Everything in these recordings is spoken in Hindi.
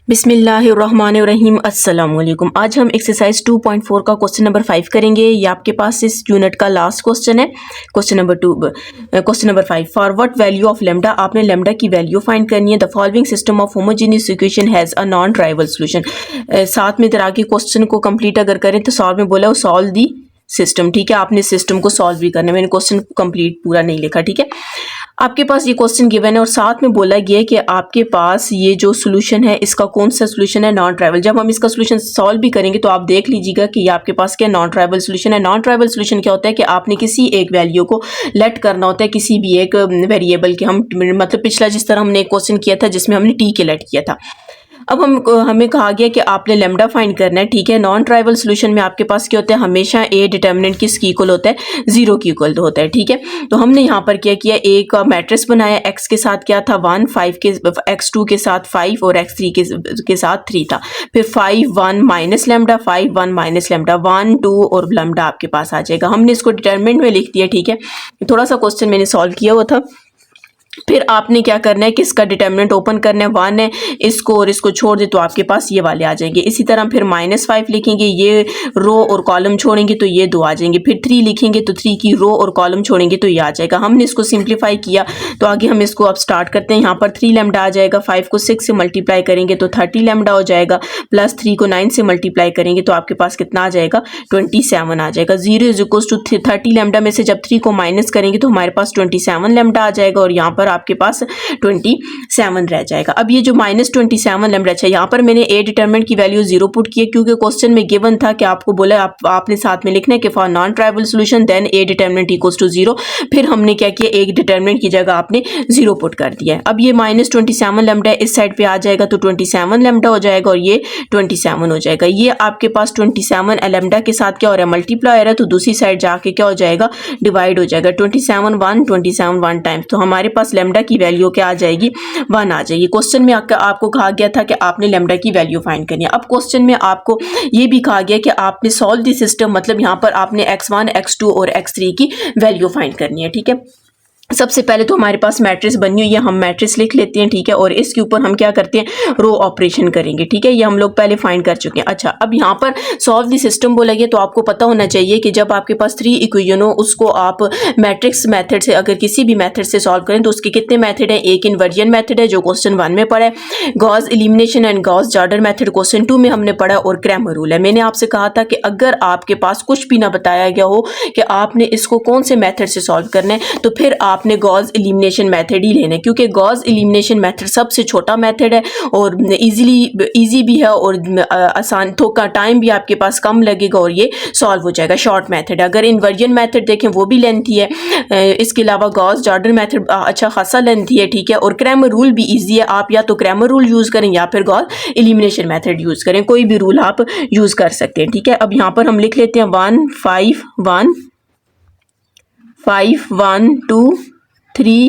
बिस्मिल्लाहिर्रहमानिर्रहीम अस्सलाम वालेकुम। आज हम एक्सरसाइज 2.4 का क्वेश्चन नंबर 5 करेंगे। ये आपके पास इस यूनिट का लास्ट क्वेश्चन है। Question number 5, for what value of lambda, आपने लेमडा की वैल्यू फाइंड करनी है। The following system of homogeneous equation has a non trivial solution. साथ में इधर आगे क्वेश्चन को कंप्लीट अगर करें तो सॉल्व में बोला सॉल्व दी सिस्टम। ठीक है, आपने सिस्टम को सॉल्व भी करना है। मैंने क्वेश्चन कंप्लीट पूरा नहीं लिखा। ठीक है, आपके पास ये क्वेश्चन गिवन है और साथ में बोला गया है कि आपके पास ये जो सोल्यूशन है इसका कौन सा सोल्यूशन है, नॉन ट्राइवल। जब हम इसका सोल्यूशन सॉल्व भी करेंगे तो आप देख लीजिएगा कि ये आपके पास क्या नॉन ट्राइवल सोल्यूशन है। नॉन ट्राइवल सोल्यूशन क्या होता है कि आपने किसी एक वैल्यू को लेट करना होता है, किसी भी एक वेरिएबल के। हम मतलब पिछला जिस तरह हमने एक क्वेश्चन किया था जिसमें हमने टी के लेट किया था। अब हमें कहा गया कि आपने लेमडा फाइंड करना है। ठीक है, नॉन ट्राइवल सोल्यूशन में आपके पास क्या होता है, हमेशा ए डिटर्मिनेंट किसकी इक्वल होता है, 0 की इक्वल होता है। ठीक है, तो हमने यहाँ पर क्या किया, एक मैट्रिक्स बनाया। एक्स के साथ क्या था 1, 5 के x2 के साथ 5 और x3 के साथ 3 था। फिर 5 1 माइनस लेमडा, 5 1 माइनस लेमडा, 1 2 और लेमडा आपके पास आ जाएगा। हमने इसको डिटर्मिनेंट में लिख दिया। ठीक है, थोड़ा सा क्वेश्चन मैंने सॉल्व किया हुआ था। फिर आपने क्या करना है कि इसका डिटर्मिनेंट ओपन करना है, 1 है, इसको और इसको छोड़ दे तो आपके पास ये वाले आ जाएंगे। इसी तरह फिर -5 लिखेंगे, ये रो और कॉलम छोड़ेंगे तो ये 2 आ जाएंगे। फिर 3 लिखेंगे तो 3 की रो और कॉलम छोड़ेंगे तो ये आ जाएगा। हमने इसको सिंप्लीफाई किया तो आगे हम इसको अब स्टार्ट करते हैं। यहाँ पर 3 लेमडा आ जाएगा, 5 को 6 से मल्टीप्लाई करेंगे तो 30 लेमडा हो जाएगा, प्लस 3 को 9 से मल्टीप्लाई करेंगे तो आपके पास कितना आ जाएगा, 27 आ जाएगा। 0 इज इक्वल टू 30 लेमडा में से जब 3 को माइनस करेंगे तो हमारे पास 27 लेमडा आ जाएगा और यहाँ पर आपके पास 27 रह जाएगा। अब ये जो -27 लेमडा है, यहाँ पर मैंने ए डिटरमिनेंट की वैल्यू 0 पुट की है क्योंकि क्वेश्चन में गिवन था कि आपको बोला आपने साथ में लिखना है कि for non trivial solution then a determinant equals to 0। फिर हमने क्या किया, एक डिटरमिनेंट की जगह आपने 0 पुट कर दिया है। अब ये -27 लेमडा इस साइड पे आ जाएगा तो 27 लेमडा हो जाएगा और ये 27 हो जाएगा। ये आपके पास 27 लेमडा के साथ क्या हो रहा है, मल्टीप्लाई है, तो दूसरी साइड जाके क्या हो जाएगा, डिवाइड हो जाएगा। 27 1 टाइम्स, तो हमारे पास लेमडा की वैल्यू क्या आ जाएगी, 1 आ जाएगी। क्वेश्चन में आपको कहा गया था कि आपने लेमडा की वैल्यू फाइंड करनी है। अब क्वेश्चन में आपको ये भी कहा गया कि आपने सॉल्व द सिस्टम, मतलब यहाँ पर आपने x1 x2 और x3 की वैल्यू फाइंड करनी है। ठीक है, सबसे पहले तो हमारे पास मैट्रिक्स बनी हुई है, हम मैट्रिक्स लिख लेते हैं। ठीक है, और इसके ऊपर हम क्या करते हैं, रो ऑपरेशन करेंगे। ठीक है, ये हम लोग पहले फाइंड कर चुके हैं। अच्छा, अब यहाँ पर सॉल्व द सिस्टम बोला गया तो आपको पता होना चाहिए कि जब आपके पास 3 इक्वेशन हो उसको आप मैट्रिक्स मेथड से, अगर किसी भी मेथड से सॉल्व करें तो उसके कितने मेथड हैं, एक इन्वर्जन मेथड है जो क्वेश्चन 1 में पढ़ा है, Gauss elimination and Gauss Jordan method question 2 में हमने पढ़ा, और क्रैमर रूल है। मैंने आपसे कहा था कि अगर आपके पास कुछ भी ना बताया गया हो कि आपने इसको कौन से मेथड से सॉल्व करना है तो फिर आपने गॉस एलिमिनेशन मेथड ही लेना है, क्योंकि गॉस एलिमिनेशन मेथड सबसे छोटा मेथड है और इजी भी है और आसान, थोड़ा टाइम भी आपके पास कम लगेगा और ये सॉल्व हो जाएगा, शॉर्ट मेथड। अगर इन्वर्जन मेथड देखें वो भी लेंथी है, इसके अलावा गॉस जॉर्डन मेथड अच्छा खासा लेंथी है। ठीक है, और क्रैमर रूल भी ईजी है, आप या तो क्रैमर रूल यूज़ करें या फिर गॉस एलिमिनेशन मेथड यूज़ करें, कोई भी रूल आप यूज़ कर सकते हैं। ठीक है, अब यहाँ पर हम लिख लेते हैं 1 5 1 5 1 2 3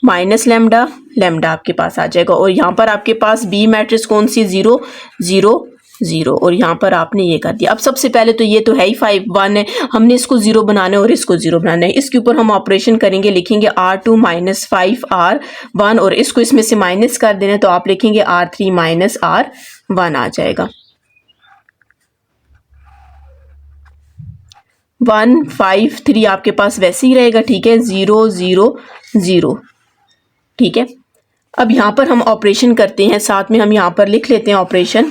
माइनस लेमडा, लेमडा आपके पास आ जाएगा। और यहाँ पर आपके पास बी मैट्रिक्स कौन सी, 0 0 0, और यहाँ पर आपने ये कर दिया। अब सबसे पहले तो ये तो है ही 5 1 है, हमने इसको 0 बनाना है और इसको 0 बनाना है। इसके ऊपर हम ऑपरेशन करेंगे, लिखेंगे R2 - 5 R1 और इसको इसमें से माइनस कर देना तो आप लिखेंगे R3 - R1 आ जाएगा। 1 5 3 आपके पास वैसे ही रहेगा। ठीक है, 0 0 0। ठीक है, अब यहाँ पर हम ऑपरेशन करते हैं, साथ में हम यहाँ पर लिख लेते हैं ऑपरेशन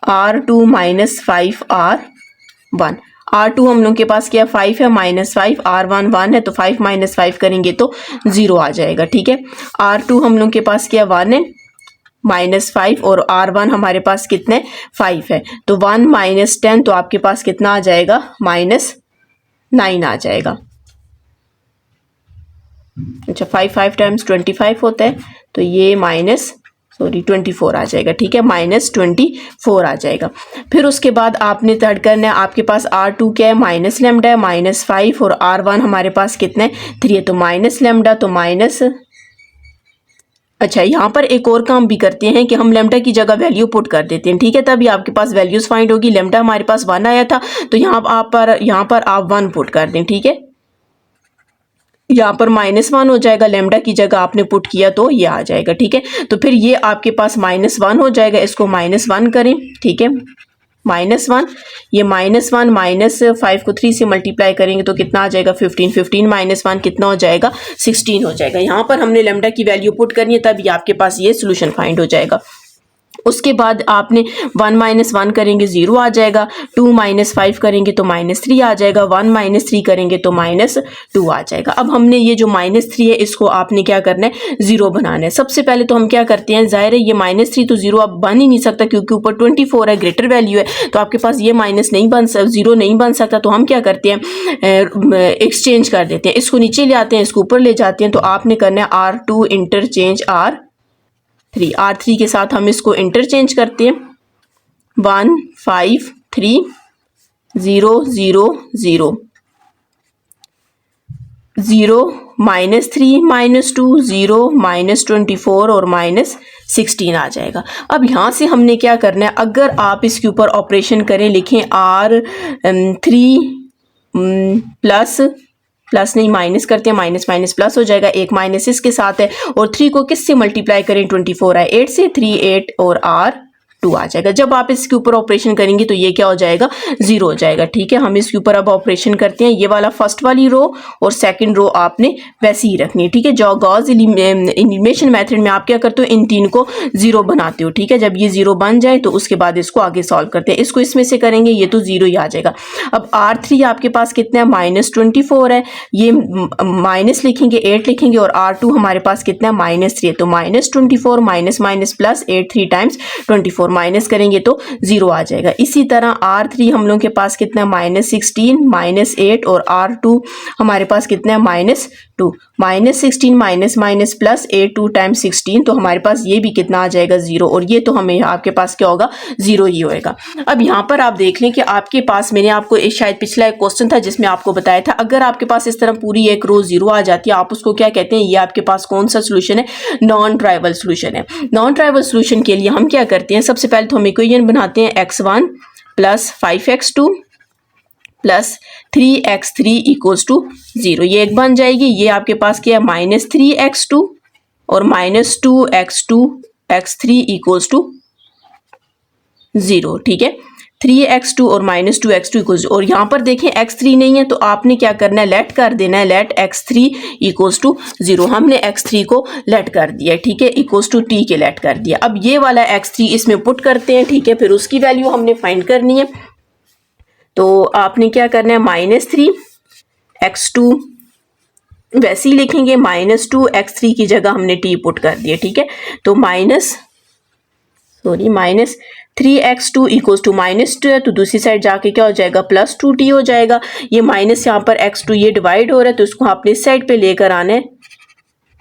R2 - 5 R1। R2 हम लोग के पास क्या 5 है, -5, R1 1 है तो 5 - 5 करेंगे तो 0 आ जाएगा। ठीक है, R2 हम लोग के पास क्या 1 है, -5 और R1 हमारे पास कितने 5 है, तो 1 - 10 तो आपके पास कितना आ जाएगा, -9 आ जाएगा। अच्छा, 5 5 टाइम्स 25 होता है तो ये -24 आ जाएगा। ठीक है, -24 आ जाएगा। फिर उसके बाद आपने तर्ड करना है, आपके पास R2 क्या है, माइनस लेमडा है, -5 और R1 हमारे पास कितने 3 है तो माइनस लेमडा तो माइनस। अच्छा, यहाँ पर एक और काम भी करते हैं कि हम लेमडा की जगह वैल्यू पुट कर देते हैं। ठीक है, तभी आपके पास वैल्यूज फाइंड होगी। लेमडा हमारे पास 1 आया था तो यहाँ पर आप 1 पुट कर दें। ठीक है, यहाँ पर -1 हो जाएगा, लेमडा की जगह आपने पुट किया तो ये आ जाएगा, ठीक है। तो फिर ये आपके पास -1 हो जाएगा, इसको -1 करें, ठीक है, -1, ये -1 -5 को 3 से मल्टीप्लाई करेंगे तो कितना आ जाएगा 15, 15 -1 कितना हो जाएगा 16 हो जाएगा। यहाँ पर हमने लेमडा की वैल्यू पुट करनी है, तब ये आपके पास ये सोल्यूशन फाइंड हो जाएगा। उसके बाद आपने 1 -1 करेंगे 0 आ जाएगा, 2 -5 करेंगे तो -3 आ जाएगा, 1 -3 करेंगे तो -2 आ जाएगा। अब हमने ये जो -3 है इसको आपने क्या करना है 0 बनाना है। सबसे पहले तो हम क्या करते हैं, जाहिर है ये -3 तो 0 अब बन ही नहीं सकता क्योंकि ऊपर 24 है, ग्रेटर वैल्यू है, तो आपके पास ये ज़ीरो नहीं बन सकता। तो हम क्या करते हैं एक्सचेंज कर देते हैं, इसको नीचे ले आते हैं, इसको ऊपर ले जाते हैं। तो आपने करना है R2 इंटरचेंज R3 के साथ हम इसको इंटरचेंज करते हैं, 1 5 3 0 0 0 0 -3 -2 0 -24 और -16 आ जाएगा। अब यहाँ से हमने क्या करना है, अगर आप इसके ऊपर ऑपरेशन करें, लिखें R3 प्लस नहीं माइनस करते हैं, माइनस प्लस हो जाएगा, एक माइनस इसके साथ है, और 3 को किससे मल्टीप्लाई करें 24 है 8 से, 3 8 और R2 आ जाएगा। जब आप इसके ऊपर ऑपरेशन करेंगे तो ये क्या हो जाएगा 0 हो जाएगा, ठीक है। हम इसके ऊपर अब ऑपरेशन करते हैं, ये वाला फर्स्ट वाली रो और सेकंड रो आपने वैसे ही रखनी है, ठीक है। जो गॉस एलिमिनेशन मेथड में आप क्या करते हो, इन तीन को 0 बनाते हो, ठीक है। जब ये 0 बन जाए तो उसके बाद इसको आगे सॉल्व करते हैं, इसको इसमें से करेंगे ये तो 0 ही आ जाएगा। अब R3 आपके पास कितना है -24 है, ये माइनस लिखेंगे 8 लिखेंगे, और R2 हमारे पास कितना है -3 है, तो -24 माइनस प्लस 8 3 टाइम्स 24 माइनस करेंगे तो 0 आ जाएगा। इसी तरह R3 हम लोगों के पास कितना है -16 -8 और R2 हमारे पास कितना है -2, -16 माइनस प्लस 8 2 टाइम्स 16, तो हमारे पास ये भी कितना आ जाएगा 0, और ये तो हमें आपके पास क्या होगा 0 ही होएगा। अब यहाँ पर आप देख लें कि आपके पास, मैंने आपको शायद पिछला एक क्वेश्चन था जिसमें आपको बताया था, अगर आपके पास इस तरह पूरी एक रो 0 आ जाती है, आप उसको क्या कहते हैं, ये आपके पास कौन सा सोल्यूशन है, नॉन ट्राइवल सोल्यूशन है। नॉन ट्राइवल सोल्यूशन के लिए हम क्या करते हैं, सबसे पहले तो हम इक्वेशन बनाते हैं x1 plus 5x2 plus 3x3 equals to 0, ये एक बन जाएगी। ये आपके पास क्या है -3x2 और -2x2 x3 इक्वल्स टू 0, ठीक है। 3x2 और -2x2 इक्वल्स, और यहाँ पर देखें x3 नहीं है तो आपने क्या करना है, लेट कर देना है, लेट x3 इक्वल्स टू 0। हमने x3 को लेट कर दिया, ठीक है, इक्वल्स टू t के लेट कर दिया। अब ये वाला x3 इसमें पुट करते हैं, ठीक है, फिर उसकी वैल्यू हमने फाइंड करनी है। तो आपने क्या करना है, -3x2 वैसे ही लिखेंगे, -2x3 की जगह हमने t पुट कर दिया, ठीक है। तो -3x2 इक्वल्स टू -2 है, तो दूसरी साइड जाके क्या हो जाएगा +2t हो जाएगा। ये माइनस यहाँ पर x2 ये डिवाइड हो रहा है तो इसको आपने इस साइड पे लेकर आना है,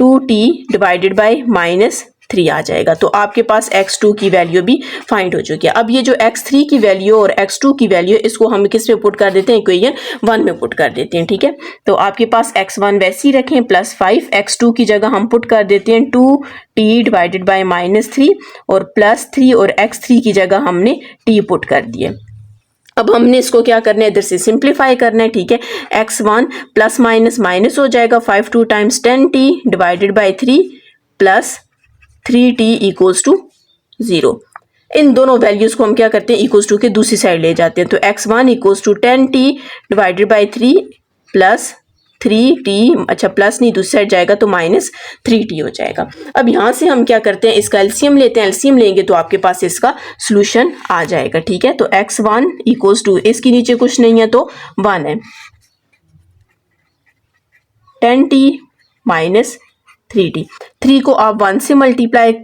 2t डिवाइडेड बाय -3 आ जाएगा। तो आपके पास x2 की वैल्यू भी फाइंड हो चुकी है। अब ये जो x3 की वैल्यू और x2 की वैल्यू इसको हम किस में पुट कर देते हैं, इक्वेशन 1 में पुट कर देते हैं, ठीक है। तो आपके पास x1 वैसे ही रखें +5, x2 की जगह हम पुट कर देते हैं 2t डिवाइडेड बाय -3 और +3, और x3 की जगह हमने t पुट कर दिए। अब हमने इसको क्या करना है, इधर से सिंप्लीफाई करना है, ठीक है। x1 प्लस माइनस हो जाएगा, 5 2 times 10t divided by 3 plus 3t equals to 0। इन दोनों वैल्यूज को हम क्या करते हैं, इक्वल्स टू के दूसरी साइड ले जाते हैं। तो x1 equals to 10t divided by 3 plus 3t, अच्छा प्लस नहीं दूसरी साइड जाएगा तो -3t हो जाएगा। अब यहाँ से हम क्या करते हैं, इसका एलसीएम लेते हैं, एलसीएम लेंगे तो आपके पास इसका सोल्यूशन आ जाएगा, ठीक है। तो x1 इक्वल्स टू, इसके नीचे कुछ नहीं है तो 1 है, 10t माइनस 3t, 3 को आप 1 से मल्टीप्लाई,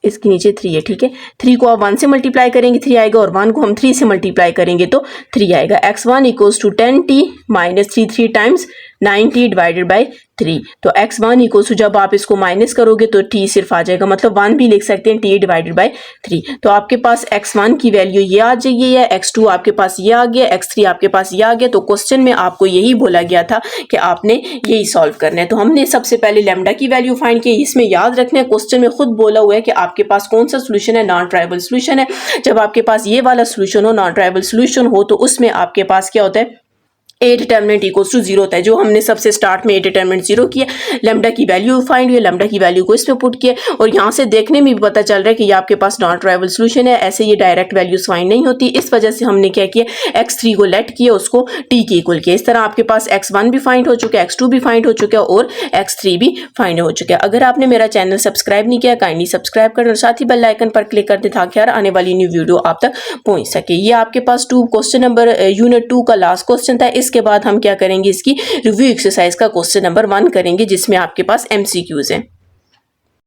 इसके नीचे 3 है, ठीक है, 3 को आप 1 से मल्टीप्लाई करेंगे 3 आएगा, और 1 को हम 3 से मल्टीप्लाई करेंगे तो 3 आएगा। x1 equals to 10t minus 3 times 9t divided by 3। तो x1 इक्वल्स टू, जब आप इसको माइनस करोगे तो t सिर्फ आ जाएगा, मतलब 1 भी लिख सकते हैं, t डिवाइडेड बाय 3। तो आपके पास x1 की वैल्यू ये आ जाएगी, है x2 आपके पास ये आ गया, x3 आपके पास ये आ गया। तो क्वेश्चन में आपको यही बोला गया था कि आपने यही सॉल्व करना है। तो हमने सबसे पहले लैम्डा की वैल्यू फाइंड की। इसमें याद रखना है, क्वेश्चन में खुद बोला हुआ है कि आपके पास कौन सा सोल्यूशन है, नॉन ट्राइवल सोल्यूशन है। जब आपके पास ये वाला सोल्यूशन हो, नॉन ट्राइवल सोल्यूशन हो, तो उसमें आपके पास क्या होता है, ए डिटर्मिनेंट इक्वल्स टू 0 होता है। जो हमने सबसे स्टार्ट में ए डिटर्मिनेंट 0 किया, लैम्डा की वैल्यू फाइंड हुई, लैम्डा की वैल्यू को इसमें पुट किया और यहाँ से देखने में भी पता चल रहा है कि ये आपके पास नॉन ट्राइवल सोल्यूशन है। ऐसे ये डायरेक्ट वैल्यूज फाइंड नहीं होती, इस वजह से हमने क्या किया, x3 को लेट किया, उसको t के इक्वल किया। इस तरह आपके पास x1 भी फाइंड हो चुका है, x2 भी फाइंड हो चुका है और x3 भी फाइंड हो चुका है। अगर आपने मेरा चैनल सब्सक्राइब नहीं किया, काइंडली सब्सक्राइब करें और साथ ही बेल आइकन पर क्लिक कर दें ताकि हर आने वाली न्यू वीडियो आप तक पहुंच सके। ये आपके पास क्वेश्चन नंबर यूनिट 2 का लास्ट क्वेश्चन था। इसके बाद हम क्या करेंगे, इसकी रिव्यू एक्सरसाइज का क्वेश्चन नंबर 1 करेंगे जिसमें आपके पास MCQs है।